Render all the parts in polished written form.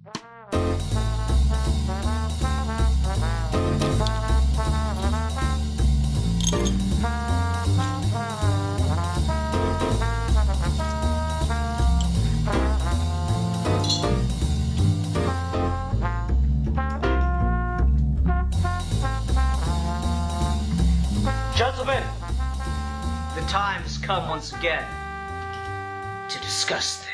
Gentlemen, the time has come once again to discuss things.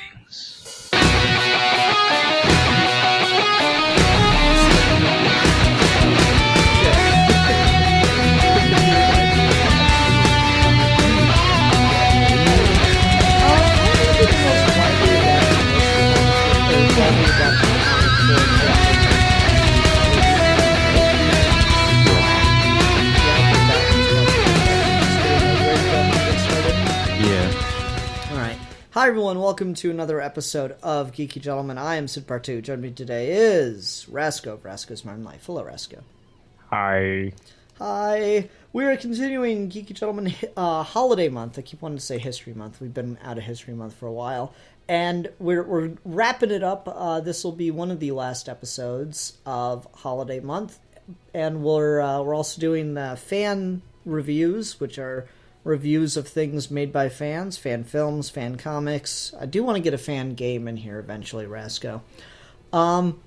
Hi everyone, welcome to another episode of Geeky Gentlemen. I am Sid Partu. Joining me today is Rasco. Rasco's Modern Life. Hello, Rasco. Hi. Hi. We are continuing Geeky Gentlemen holiday month. I keep wanting to say history month. We've been out of history month for a while. And we're wrapping it up. This will be one of the last episodes of holiday month. And we're also doing fan reviews, which are reviews of things made by fans, fan films, fan comics. I do want to get a fan game in here eventually, Rasco. So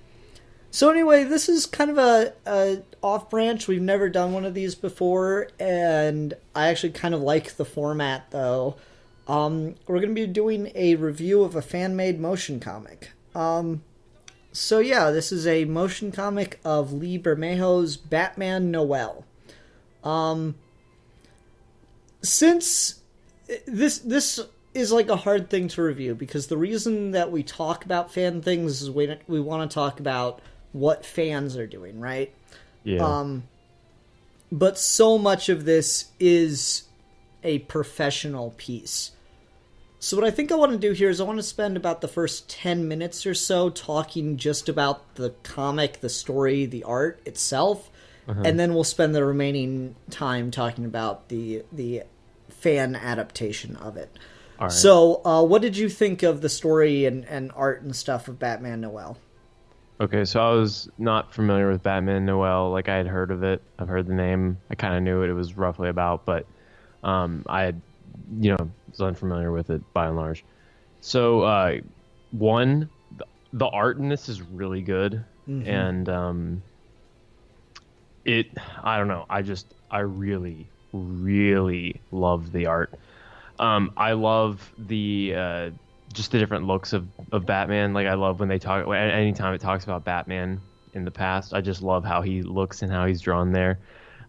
anyway, this is kind of a off branch. We've never done one of these before, and I actually kind of like the format, though. We're going to be doing a review of a fan-made motion comic. So yeah, this is a motion comic of Lee Bermejo's Batman Noel. Since this is like a hard thing to review, because the reason that we talk about fan things is we want to talk about what fans are doing, right? Yeah. But so much of this is a professional piece. So what I think I want to do here is I want to spend about the first 10 minutes or so talking just about the comic, the story, the art itself. And then we'll spend the remaining time talking about the fan adaptation of it. All right. So, what did you think of the story and art and stuff of Batman Noel? Okay, so I was not familiar with Batman Noel. Like, I had heard of it. I've heard the name. I kind of knew what it was roughly about, but I had, was unfamiliar with it by and large. So, the art in this is really good. And I don't know. I really, really love the art. I love the just the different looks of Batman. Like, I love when they talk, anytime it talks about Batman in the past, I just love how he looks and how he's drawn there.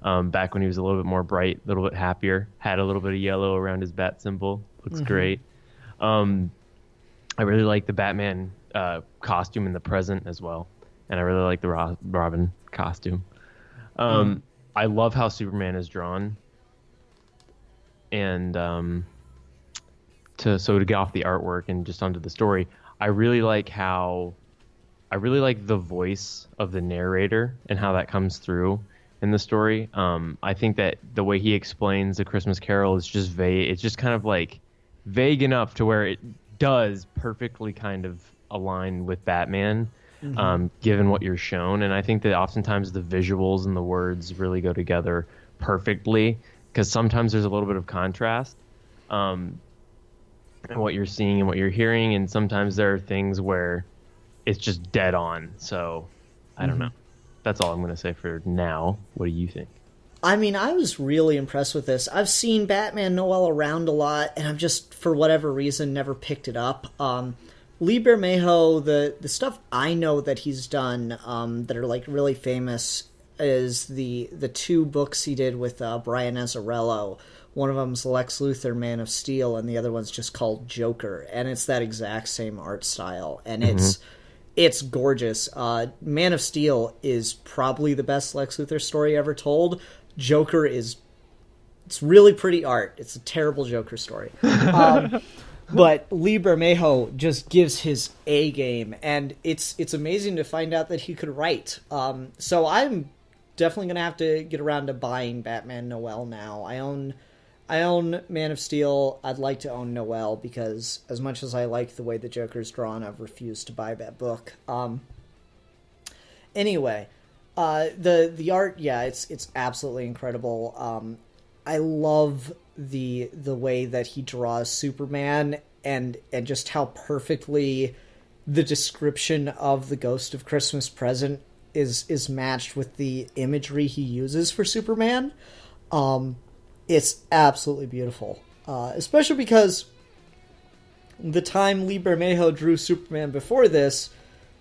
Back when he was a little bit more bright, a little bit happier, had a little bit of yellow around his bat symbol. Looks great. I really like the Batman costume in the present as well. And I really like the Robin costume. I love how Superman is drawn, and to get off the artwork and just onto the story, I really like the voice of the narrator and how that comes through in the story. I think that the way he explains A Christmas Carol is just vague. It's just kind of like vague enough to where it does perfectly kind of align with Batman. Given what you're shown. And I think that oftentimes the visuals and the words really go together perfectly, because sometimes there's a little bit of contrast in what you're seeing and what you're hearing, and sometimes there are things where it's just dead on. So I don't know. That's all I'm going to say for now. What do you think? I mean, I was really impressed with this. I've seen Batman Noel around a lot, and I've just, for whatever reason, never picked it up. Lee Bermejo, the stuff I know that he's done that are like really famous is the two books he did with Brian Azzarello. One of them's Lex Luthor, Man of Steel, and the other one's just called Joker, and it's that exact same art style, and it's gorgeous. Man of Steel is probably the best Lex Luthor story ever told. Joker it's really pretty art. It's a terrible Joker story. But Lee Bermejo just gives his A game, and it's amazing to find out that he could write. So I'm definitely going to have to get around to buying Batman Noel now. I own Man of Steel. I'd like to own Noel, because as much as I like the way the Joker's drawn, I've refused to buy that book. Anyway, the art, yeah, it's absolutely incredible. I love the way that he draws Superman and just how perfectly the description of the Ghost of Christmas Present is matched with the imagery he uses for Superman. It's absolutely beautiful, especially because the time Lee Bermejo drew Superman before this,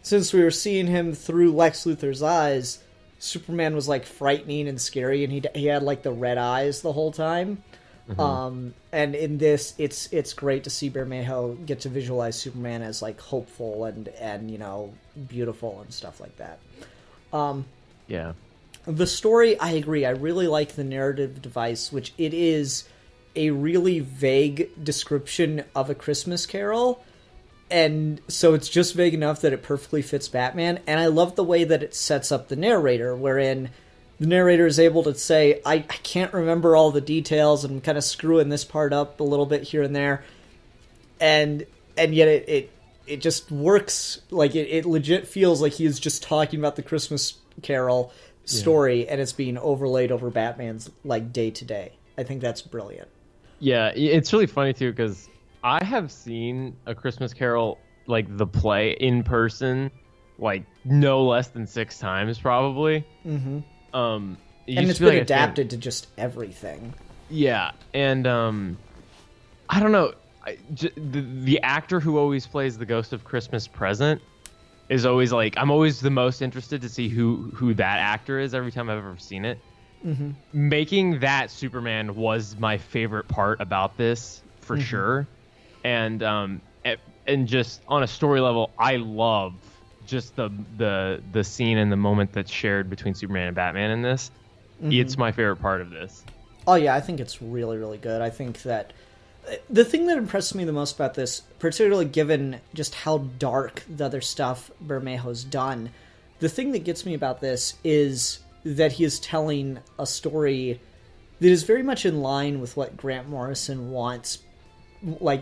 since we were seeing him through Lex Luthor's eyes, Superman was like frightening and scary, and he had like the red eyes the whole time. And in this, it's great to see Bermejo get to visualize Superman as like hopeful and you know, beautiful and stuff like that. Yeah. The story, I agree. I really like the narrative device, which it is a really vague description of A Christmas Carol. And so it's just vague enough that it perfectly fits Batman. And I love the way that it sets up the narrator, wherein the narrator is able to say, I can't remember all the details, and I'm kind of screwing this part up a little bit here and there. And yet it just works. Like, it legit feels like he is just talking about the Christmas Carol story, and it's being overlaid over Batman's, like, day-to-day. I think that's brilliant. Yeah, it's really funny, too, because I have seen A Christmas Carol, like, the play in person, like, no less than 6 times, probably. Mm-hmm. And it's been adapted to just everything. Yeah, and I don't know. The actor who always plays the Ghost of Christmas Present is always like, I'm always the most interested to see who that actor is every time I've ever seen it. Mm-hmm. Making that Superman was my favorite part about this, for sure. And just on a story level, I love just the scene and the moment that's shared between Superman and Batman in this. It's my favorite part of this. Oh yeah, I think it's really, really good. I think that the thing that impressed me the most about this, particularly given just how dark the other stuff Bermejo's done, the thing that gets me about this is that he is telling a story that is very much in line with what Grant Morrison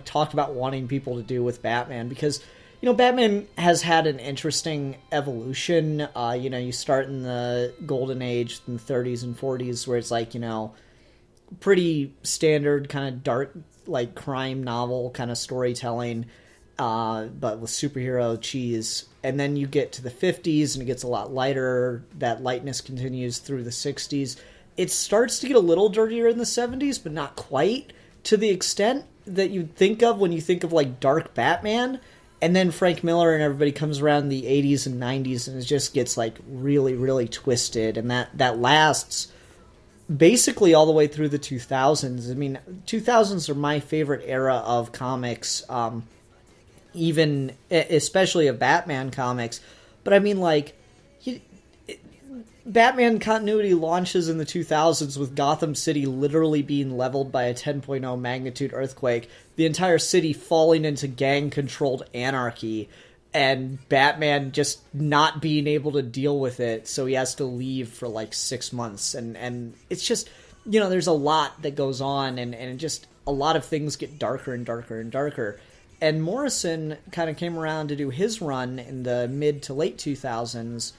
talked about wanting people to do with Batman, because, you know, Batman has had an interesting evolution. You know, you start in the Golden Age in the 30s and 40s, where it's like, you know, pretty standard kind of dark, like, crime novel kind of storytelling, but with superhero cheese. And then you get to the 50s and it gets a lot lighter. That lightness continues through the 60s. It starts to get a little dirtier in the 70s, but not quite to the extent that you'd think of when you think of, like, dark Batman. And then Frank Miller and everybody comes around in the 80s and 90s, and it just gets, like, really, really twisted. And that lasts basically all the way through the 2000s. I mean, 2000s are my favorite era of comics, even especially of Batman comics. But I mean, like, Batman continuity launches in the 2000s with Gotham City literally being leveled by a 10.0 magnitude earthquake, the entire city falling into gang-controlled anarchy, and Batman just not being able to deal with it, so he has to leave for like 6 months. And it's just, you know, there's a lot that goes on, and just a lot of things get darker and darker and darker. And Morrison kind of came around to do his run in the mid to late 2000s,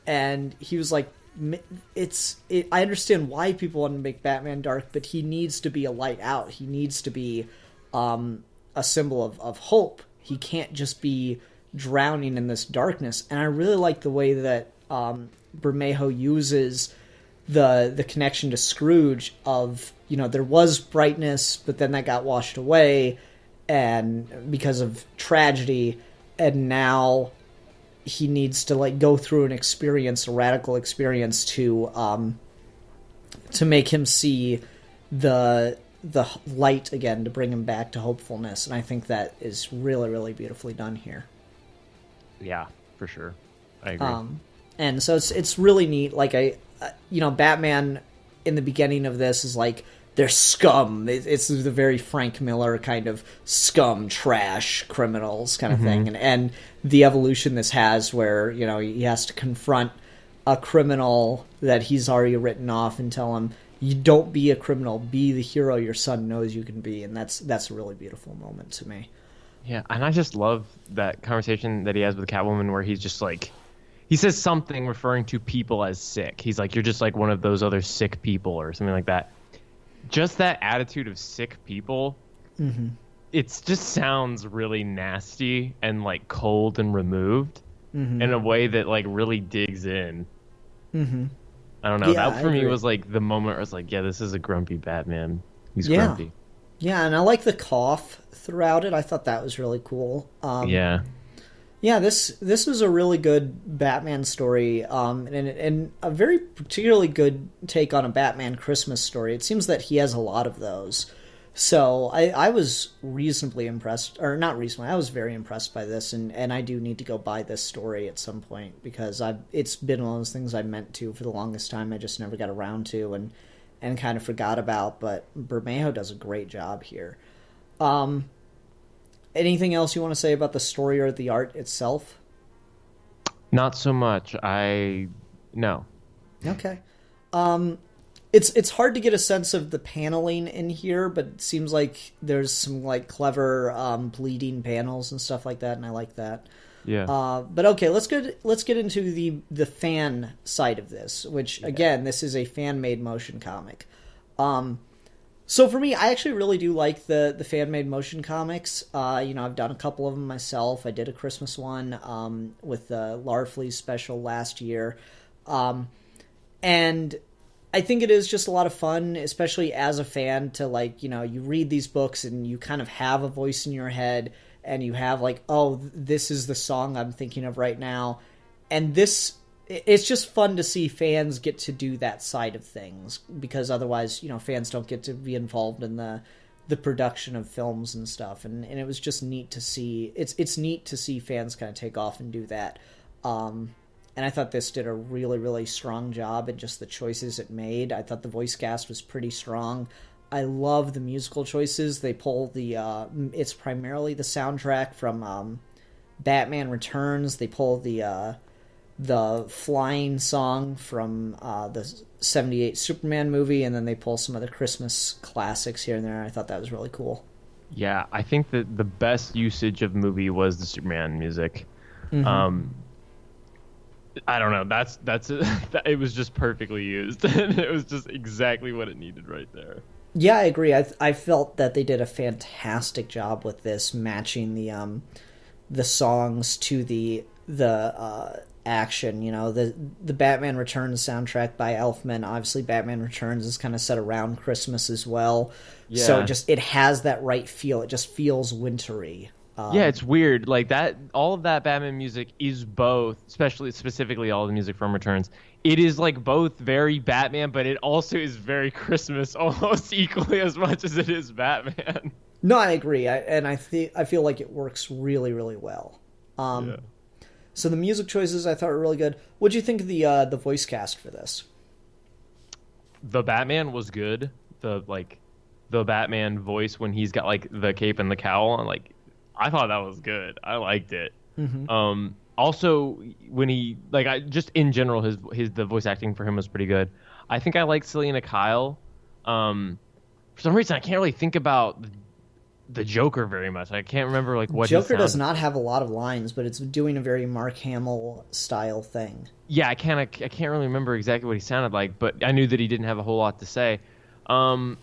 and he was like, I understand why people want to make Batman dark, but he needs to be a light out. He needs to be a symbol of hope. He can't just be drowning in this darkness. And I really like the way that Bermejo uses the connection to Scrooge of, you know, there was brightness, but then that got washed away and because of tragedy, and now he needs to, like, go through an experience, a radical experience, to make him see the light again, to bring him back to hopefulness. And I think that is really, really beautifully done here. Yeah, for sure. I agree. And so it's really neat. Like, Batman in the beginning of this is like, they're scum. It's the very Frank Miller kind of scum, trash, criminals kind of thing. And the evolution this has where, you know, he has to confront a criminal that he's already written off and tell him, you don't be a criminal, be the hero your son knows you can be. And that's a really beautiful moment to me. Yeah, and I just love that conversation that he has with Catwoman where he's just like, he says something referring to people as sick. He's like, you're just like one of those other sick people or something like that. Just that attitude of sick people, it just sounds really nasty and like cold and removed in a way that like really digs in. I don't know. Yeah, that for me was like the moment where I was like, yeah, this is a grumpy Batman. He's Yeah. grumpy. Yeah, and I like the cough throughout it. I thought that was really cool. Yeah. Yeah, this was a really good Batman story, and a very particularly good take on a Batman Christmas story. It seems that he has a lot of those. So I was reasonably impressed, or not reasonably, I was very impressed by this, and I do need to go buy this story at some point, because it's been one of those things I meant to for the longest time. I just never got around to and kind of forgot about, but Bermejo does a great job here. Anything else you want to say about the story or the art itself? Not so much. No. Okay. It's hard to get a sense of the paneling in here, but it seems like there's some like clever bleeding panels and stuff like that, and I like that. Yeah. But okay, let's get into the fan side of this, which again, this is a fan made motion comic. So for me, I actually really do like the fan made motion comics. I've done a couple of them myself. I did a Christmas one with the Larfleeze special last year, and I think it is just a lot of fun, especially as a fan, to like, you read these books and you kind of have a voice in your head and you have like, oh, this is the song I'm thinking of right now. And it's just fun to see fans get to do that side of things, because otherwise, fans don't get to be involved in the production of films and stuff. And it was just neat to see. It's neat to see fans kind of take off and do that. And I thought this did a really, really strong job in just the choices it made. I thought the voice cast was pretty strong. I love the musical choices. They pull it's primarily the soundtrack from Batman Returns. They pull the flying song from the 78 Superman movie, and then they pull some other Christmas classics here and there. I thought that was really cool. Yeah, I think that the best usage of the movie was the Superman music. I don't know. It was just perfectly used. It was just exactly what it needed right there. Yeah, I agree. I felt that they did a fantastic job with this, matching the songs to the action. The Batman Returns soundtrack by Elfman. Obviously, Batman Returns is kind of set around Christmas as well. Yeah. So it has that right feel. It just feels wintry. Yeah, it's weird. Like that, all of that Batman music is both, specifically all the music from Returns. It is like both very Batman, but it also is very Christmas, almost equally as much as it is Batman. No, I agree. I feel like it works really, really well. So the music choices I thought were really good. What'd you think of the voice cast for this? The Batman was good. The Batman voice when he's got like the cape and the cowl on, like, I thought that was good. I liked it. Also, when he just in general, the voice acting for him was pretty good. I think I like Selena Kyle. For some reason, I can't really think about the Joker very much. I can't remember what Joker does not have a lot of lines, but it's doing a very Mark Hamill style thing. Yeah, I can't really remember exactly what he sounded like, but I knew that he didn't have a whole lot to say. And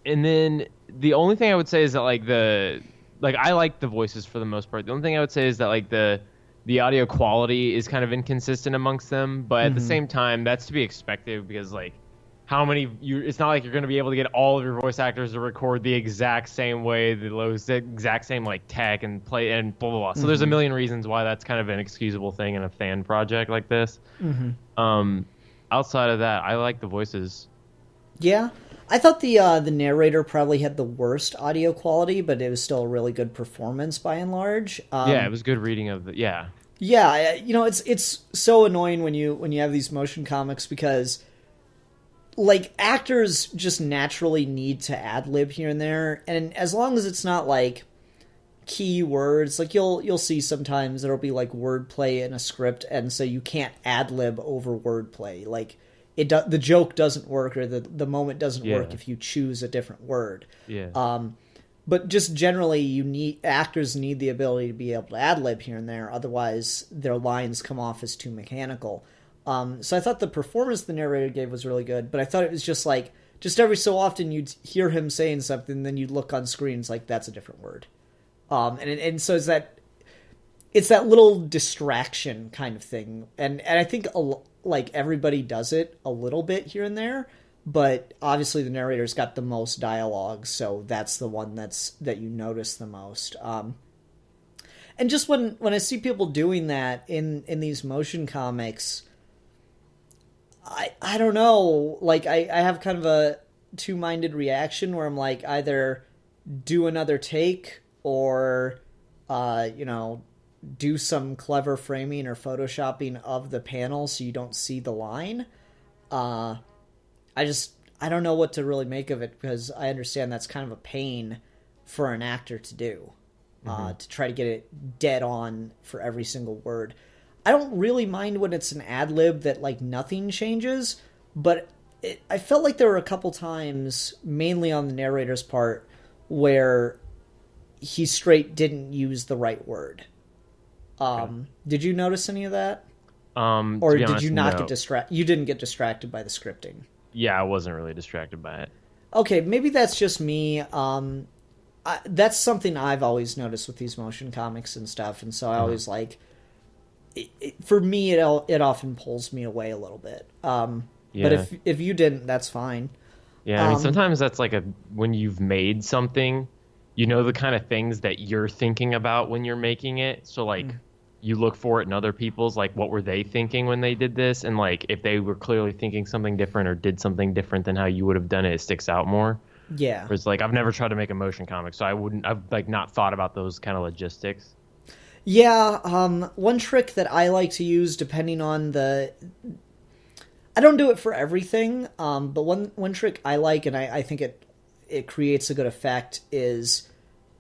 then the only thing I would say is that I like the voices for the most part. The only thing I would say is that the audio quality is kind of inconsistent amongst them, but at the same time, that's to be expected, because it's not like you're going to be able to get all of your voice actors to record the exact same way, the exact same tech and play and blah blah blah. So there's a million reasons why that's kind of an excusable thing in a fan project like this. Outside of that, I like the voices. Yeah. I thought the narrator probably had the worst audio quality, but it was still a really good performance by and large. It was good reading of the Yeah, it's so annoying when you have these motion comics, because actors just naturally need to ad-lib here and there, and as long as it's not key words, you'll see sometimes there'll be wordplay in a script, and so you can't ad-lib over wordplay. The joke doesn't work, or the moment doesn't work if you choose a different word. Yeah. but just generally, actors need the ability to be able to ad-lib here and there, otherwise their lines come off as too mechanical. So I thought the performance the narrator gave was really good, but I thought it was just like, just every so often you'd hear him saying something, and then you'd look on screen, it's like, that's a different word. And so it's that little distraction kind of thing. And I think like everybody does it a little bit here and there, but obviously the narrator's got the most dialogue, so that's the one that you notice the most. And just when I see people doing that in these motion comics, I don't know, like I have kind of a two-minded reaction where I'm like, either do another take or do some clever framing or photoshopping of the panel so you don't see the line. I don't know what to really make of it, because I understand that's kind of a pain for an actor to do, to try to get it dead on for every single word. I don't really mind when it's an ad lib that like nothing changes, but I felt like there were a couple times, mainly on the narrator's part, where he straight didn't use the right word. Did you notice any of that? Or did you not get distracted? You didn't get distracted by the scripting? Yeah, I wasn't really distracted by it. Okay, maybe that's just me. That's something I've always noticed with these motion comics and stuff, and so I always like... for me, it often pulls me away a little bit. But if you didn't, that's fine. Yeah, I mean, sometimes that's like when you've made something, you know the kind of things that you're thinking about when you're making it. So like you look for it in other people's, like what were they thinking when they did this, and like if they were clearly thinking something different or did something different than how you would have done it, it sticks out more. Yeah. Whereas like I've never tried to make a motion comic, so I've like not thought about those kind of logistics. Yeah, one trick that I like to use, depending on I don't do it for everything, but one trick I like, and I think it creates a good effect, is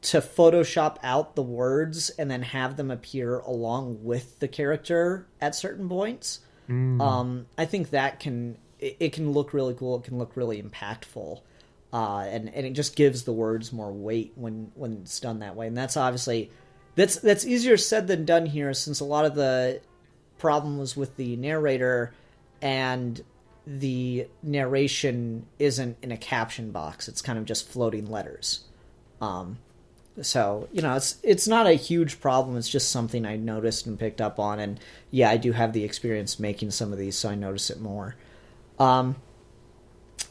to Photoshop out the words and then have them appear along with the character at certain points. I think that can look really cool. It can look really impactful, and it just gives the words more weight when it's done that way. And that's obviously... That's easier said than done here, since a lot of the problem was with the narrator, and the narration isn't in a caption box. It's kind of just floating letters. So, it's not a huge problem. It's just something I noticed and picked up on. And yeah, I do have the experience making some of these, so I notice it more.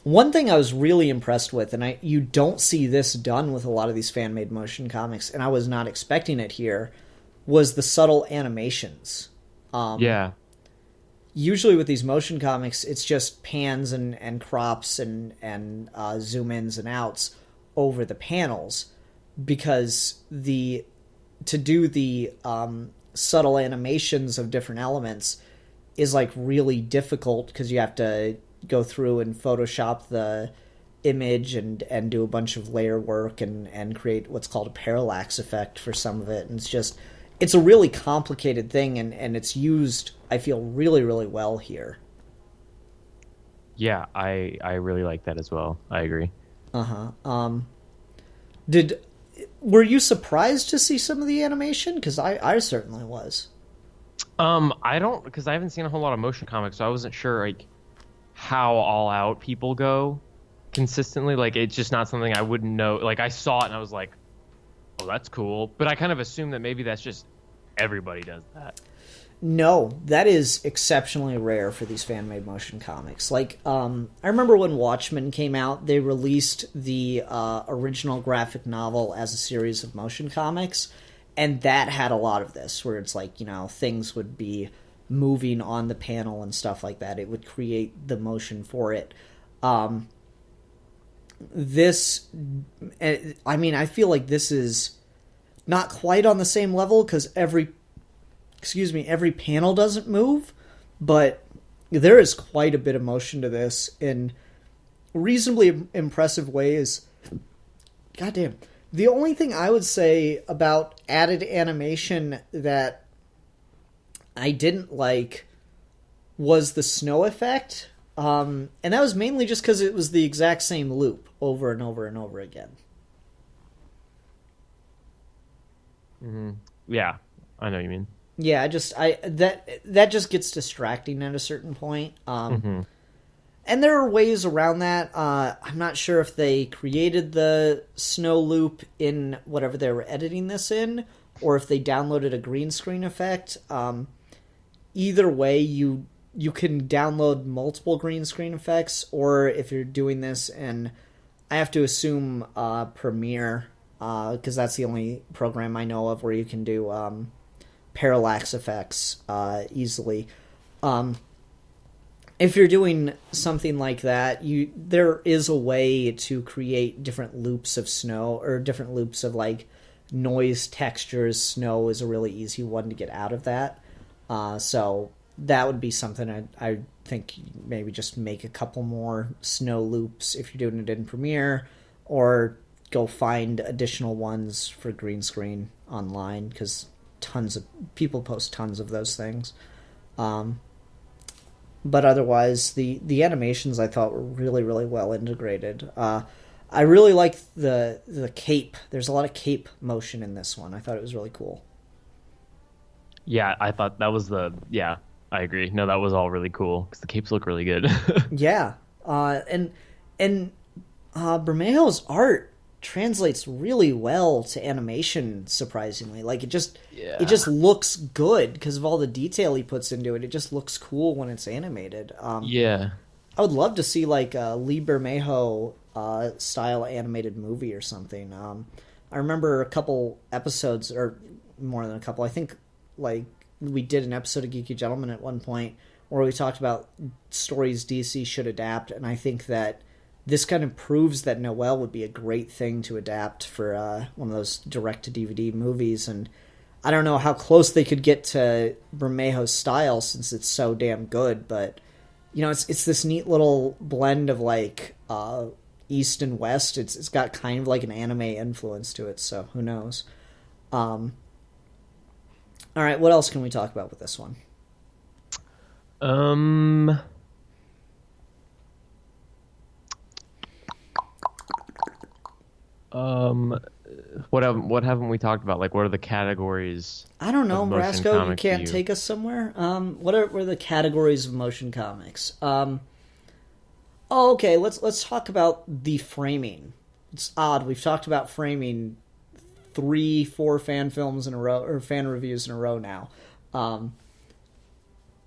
One thing I was really impressed with, and you don't see this done with a lot of these fan-made motion comics, and I was not expecting it here, was the subtle animations. Yeah. Usually with these motion comics, it's just pans and crops and zoom-ins and outs over the panels, because to do the subtle animations of different elements is like really difficult, because you have to go through and Photoshop the image and do a bunch of layer work and create what's called a parallax effect for some of it. And it's a really complicated thing, and it's used, I feel, really, really well here. Yeah, I really like that as well. I agree. Were you surprised to see some of the animation? Because I certainly was. I don't, because I haven't seen a whole lot of motion comics, so I wasn't sure like how all out people go consistently. Like, it's just not something I wouldn't know. Like, I saw it and I was like, oh, that's cool. But I kind of assume that maybe that's just everybody does that. No, that is exceptionally rare for these fan-made motion comics. Like, I remember when Watchmen came out, they released the original graphic novel as a series of motion comics, and that had a lot of this, where it's like, things would be moving on the panel and stuff like that. It would create the motion for it. I feel like this is not quite on the same level, because every panel doesn't move, but there is quite a bit of motion to this in reasonably impressive ways. Goddamn. The only thing I would say about added animation that I didn't like was the snow effect. And that was mainly just because it was the exact same loop over and over and over again. Yeah, I know what you mean. Yeah, that just gets distracting at a certain point. And there are ways around that. I'm not sure if they created the snow loop in whatever they were editing this in, or if they downloaded a green screen effect. Either way, you can download multiple green screen effects, or if you're doing this in, I have to assume Premiere, because that's the only program I know of where you can do parallax effects easily. If you're doing something like that, there is a way to create different loops of snow, or different loops of like noise textures. Snow is a really easy one to get out of that. So that would be something I think maybe just make a couple more snow loops if you're doing it in Premiere, or go find additional ones for green screen online, because tons of people post tons of those things. But otherwise, the animations I thought were really, really well integrated. I really like the cape. There's a lot of cape motion in this one. I thought it was really cool. Yeah, I thought that was yeah, I agree. No, that was all really cool because the capes look really good. Yeah. And Bermejo's art translates really well to animation, surprisingly. Like, it just looks good because of all the detail he puts into it. It just looks cool when it's animated. Yeah. I would love to see like a Lee Bermejo style animated movie or something. I remember a couple episodes, or more than a couple, I think like we did an episode of Geeky Gentleman at one point where we talked about stories DC should adapt, and I think that this kind of proves that Noel would be a great thing to adapt for one of those direct-to-DVD movies. And I don't know how close they could get to Bermejo's style since it's so damn good, but you know, it's this neat little blend of like East and West. It's got kind of like an anime influence to it, so who knows. All right, what else can we talk about with this one? What haven't we talked about? Like, what are the categories? I don't know, of motion Brasco. You comic can't to take us somewhere. What are the categories of motion comics? Okay. Let's talk about the framing. It's odd. We've talked about framing 3-4 fan films in a row, or fan reviews in a row now.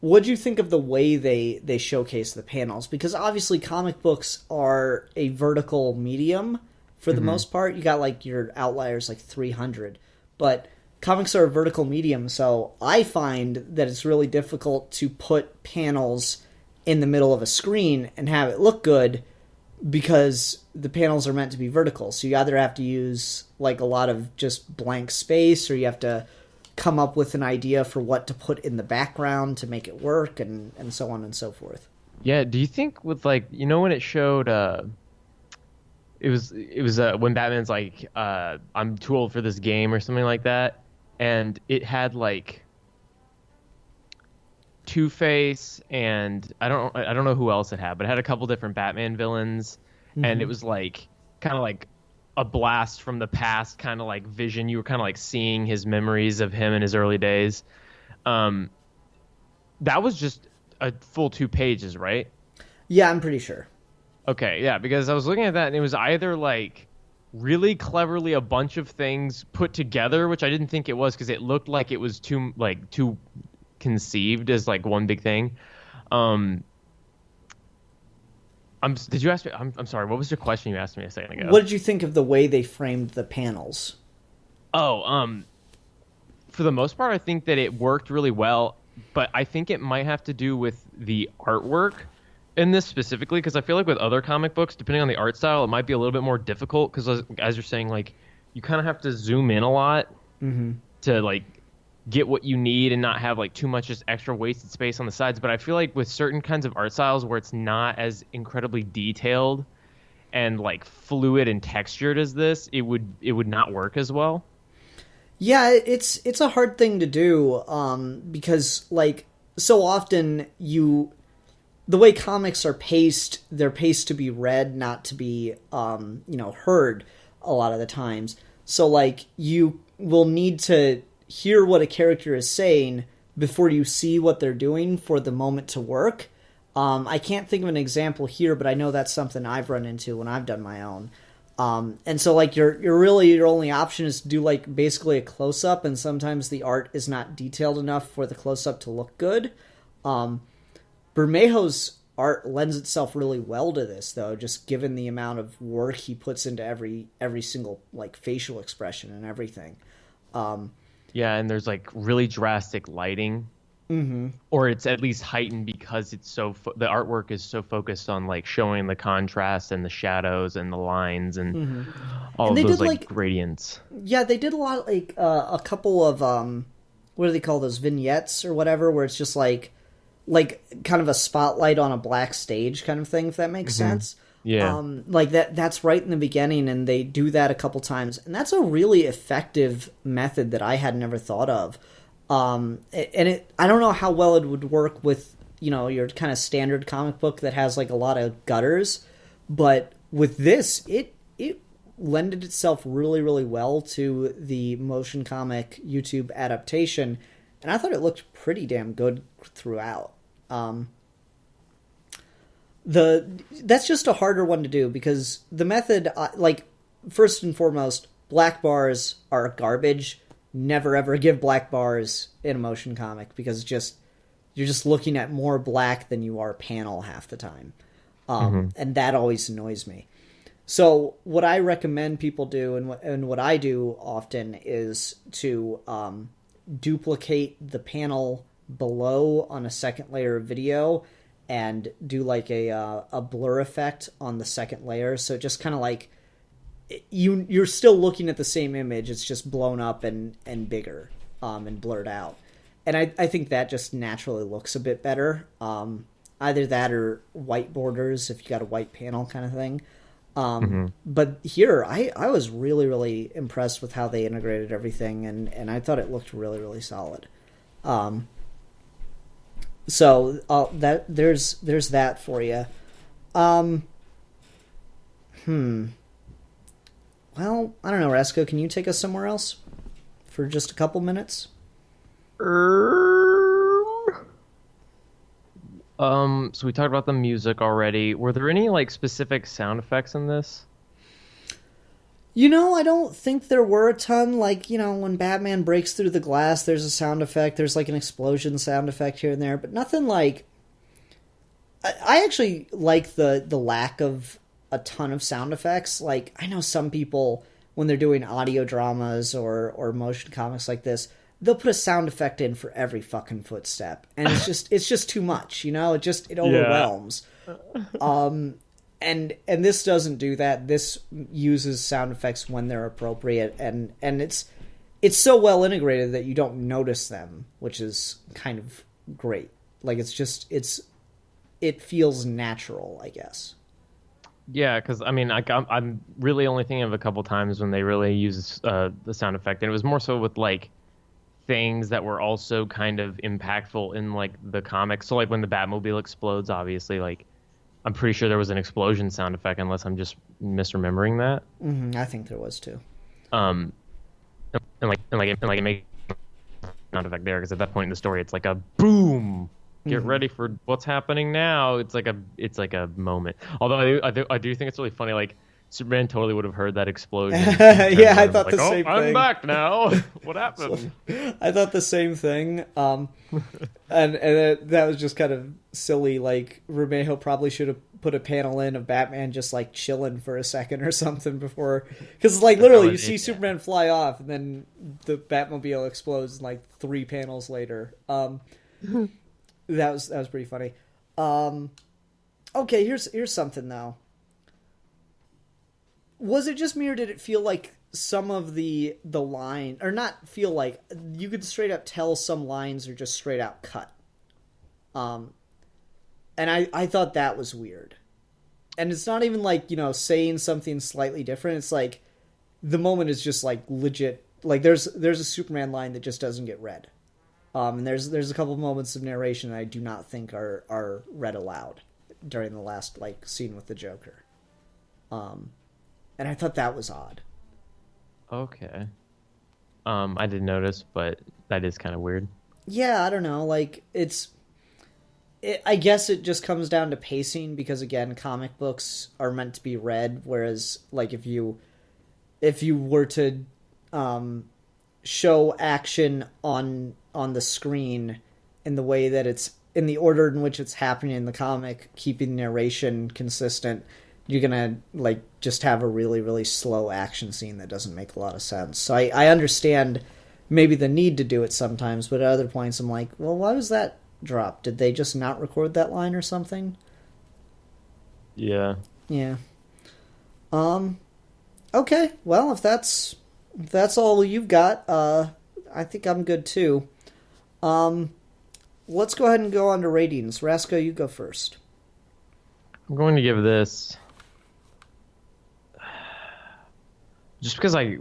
What'd you think of the way they showcase the panels? Because obviously comic books are a vertical medium for the most part. You got like your outliers like 300, but comics are a vertical medium, so I find that it's really difficult to put panels in the middle of a screen and have it look good, because the panels are meant to be vertical. So you either have to use like a lot of just blank space, or you have to come up with an idea for what to put in the background to make it work, and so on and so forth. Yeah, do you think with like, you know, when it showed it was when Batman's like I'm too old for this game or something like that, and it had like Two-Face and I don't know who else it had, but it had a couple different Batman villains, and it was like kind of like a blast from the past kind of like vision. You were kind of like seeing his memories of him in his early days. That was just a full 2 pages, right? Yeah, I'm pretty sure. Okay, yeah, because I was looking at that and it was either like really cleverly a bunch of things put together, which I didn't think it was because it looked like it was too conceived as like one big thing. Did you ask me? I'm sorry. What was your question you asked me a second ago? What did you think of the way they framed the panels? Oh, for the most part, I think that it worked really well, but I think it might have to do with the artwork in this specifically, because I feel like with other comic books, depending on the art style, it might be a little bit more difficult because, as you're saying, like you kind of have to zoom in a lot to like get what you need and not have like too much just extra wasted space on the sides. But I feel like with certain kinds of art styles where it's not as incredibly detailed and like fluid and textured as this, it would not work as well. Yeah, it's a hard thing to do because like so often the way comics are paced, they're paced to be read, not to be heard a lot of the times. So like you will need to hear what a character is saying before you see what they're doing for the moment to work. I can't think of an example here, but I know that's something I've run into when I've done my own. And so like your only option is to do like basically a close up, and sometimes the art is not detailed enough for the close up to look good. Bermejo's art lends itself really well to this, though, just given the amount of work he puts into every single like facial expression and everything. Yeah, and there's like really drastic lighting, or it's at least heightened because it's the artwork is so focused on like showing the contrast and the shadows and the lines and all And of they those did, like like- gradients. Yeah, they did a lot, like a couple of what do they call those, vignettes or whatever, where it's just like kind of a spotlight on a black stage kind of thing, if that makes sense. Yeah. Like that's right in the beginning, and they do that a couple times, and that's a really effective method that I had never thought of. And I don't know how well it would work with, you know, your kind of standard comic book that has like a lot of gutters, but with this, it lended itself really, really well to the motion comic YouTube adaptation, and I thought it looked pretty damn good throughout. That's just a harder one to do because the method, like, first and foremost, black bars are garbage. Never ever give black bars in a motion comic because you're just looking at more black than you are panel half the time. And that always annoys me. So what I recommend people do, and what I do often, is to duplicate the panel below on a second layer of video and do like a blur effect on the second layer. So just kind of like you're still looking at the same image, it's just blown up and bigger and blurred out. And I think that just naturally looks a bit better. Either that or white borders if you got a white panel kind of thing. But here, I was really, really impressed with how they integrated everything, and I thought it looked really, really solid. So that there's that for you. Well, I don't know, Rasco, can you take us somewhere else for just a couple minutes? So we talked about the music already. Were there any like specific sound effects in this? You know, I don't think there were a ton. Like, you know, when Batman breaks through the glass, there's a sound effect. There's like an explosion sound effect here and there, but nothing like... I actually like the lack of a ton of sound effects. Like, I know some people, when they're doing audio dramas or motion comics like this, they'll put a sound effect in for every fucking footstep. And it's just too much, you know? It overwhelms. And this doesn't do that. This uses sound effects when they're appropriate, and it's so well integrated that you don't notice them, which is kind of great. Like, it feels natural, I guess. Yeah, because I mean, I'm really only thinking of a couple times when they really used the sound effect, and it was more so with like things that were also kind of impactful in like the comics. So like when the Batmobile explodes, obviously, like I'm pretty sure there was an explosion sound effect, unless I'm just misremembering that. I think there was too. And it makes sound effect there because at that point in the story, it's like a boom. Get ready for what's happening now. It's like a moment. Although I do think it's really funny. Like Superman totally would have heard that explosion. Yeah, I thought the same thing. I'm back now. What happened? I thought the same thing. And that was just kind of silly. Like, Bermejo probably should have put a panel in of Batman just like chilling for a second or something before, because like literally you see Superman fly off and then the Batmobile explodes like 3 panels later. That was pretty funny. Okay, here's something though. Was it just me, or did it feel like some of the line, or not feel like, you could straight up tell some lines are just straight out cut? And I thought that was weird. And it's not even like, you know, saying something slightly different. It's like the moment is just like legit. Like there's a Superman line that just doesn't get read. And there's a couple of moments of narration that I do not think are read aloud during the last like scene with the Joker. And I thought that was odd. Okay. I did notice, but that is kind of weird. Yeah, I don't know. Like, I guess it just comes down to pacing because, again, comic books are meant to be read, whereas, like, if you were to show action on the screen in the way that it's in the order in which it's happening in the comic, keeping narration consistent, you're gonna like just have a really, really slow action scene that doesn't make a lot of sense. So I understand maybe the need to do it sometimes, but at other points I'm like, well, why was that dropped? Did they just not record that line or something? Yeah. Yeah. Okay, well, if that's all you've got, I think I'm good too. Let's go ahead and go on to ratings. Rasco, you go first. I'm going to give this, just because I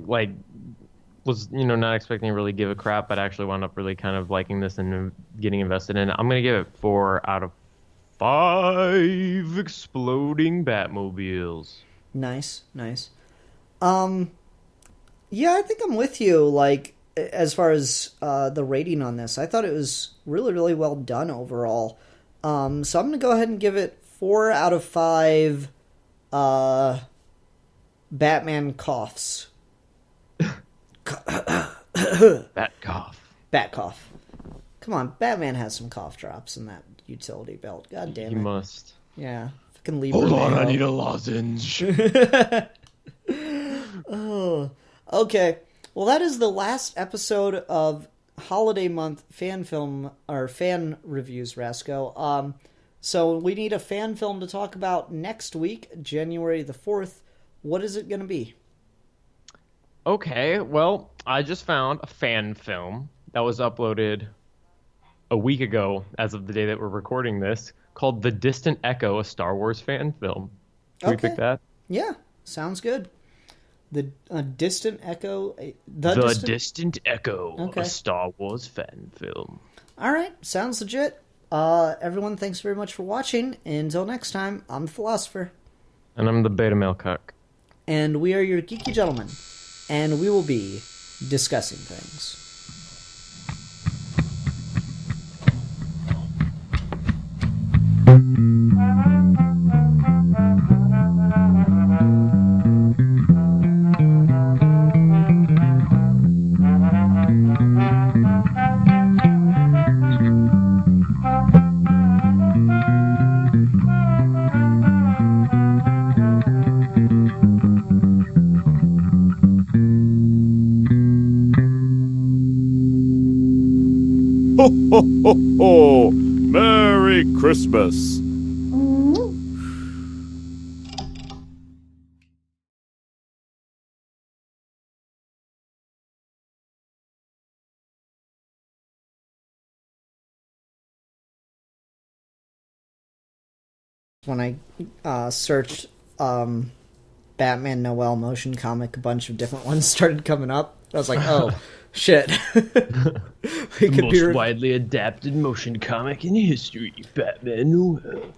was not expecting to really give a crap, but actually wound up really kind of liking this and getting invested in it. I'm going to give it 4 out of 5 exploding Batmobiles. Nice. Yeah, I think I'm with you. Like, as far as the rating on this, I thought it was really, really well done overall. So I'm going to go ahead and give it 4 out of 5 Batman coughs. Bat cough. Bat cough. Come on, Batman has some cough drops in that utility belt. God damn it. He must. Yeah. Fucking leave Hold on, I need a lozenge. Oh, okay. Well, that is the last episode of Holiday Month fan film or fan reviews, Rasco. So we need a fan film to talk about next week, January the 4th. What is it going to be? Okay, well, I just found a fan film that was uploaded a week ago, as of the day that we're recording this, called The Distant Echo, a Star Wars fan film. Can we pick that? Yeah, sounds good. The Distant Echo... The Distant Echo, okay. A Star Wars fan film. All right, sounds legit. Everyone, thanks very much for watching. Until next time, I'm the Philosopher. And I'm the Beta Male Cuck. And we are your Geeky Gentlemen. And we will be discussing things. Ho, ho, ho, ho! Merry Christmas! When I searched Batman Noel motion comic, a bunch of different ones started coming up. I was like, oh, shit. The most widely adapted motion comic in history, Batman Noel.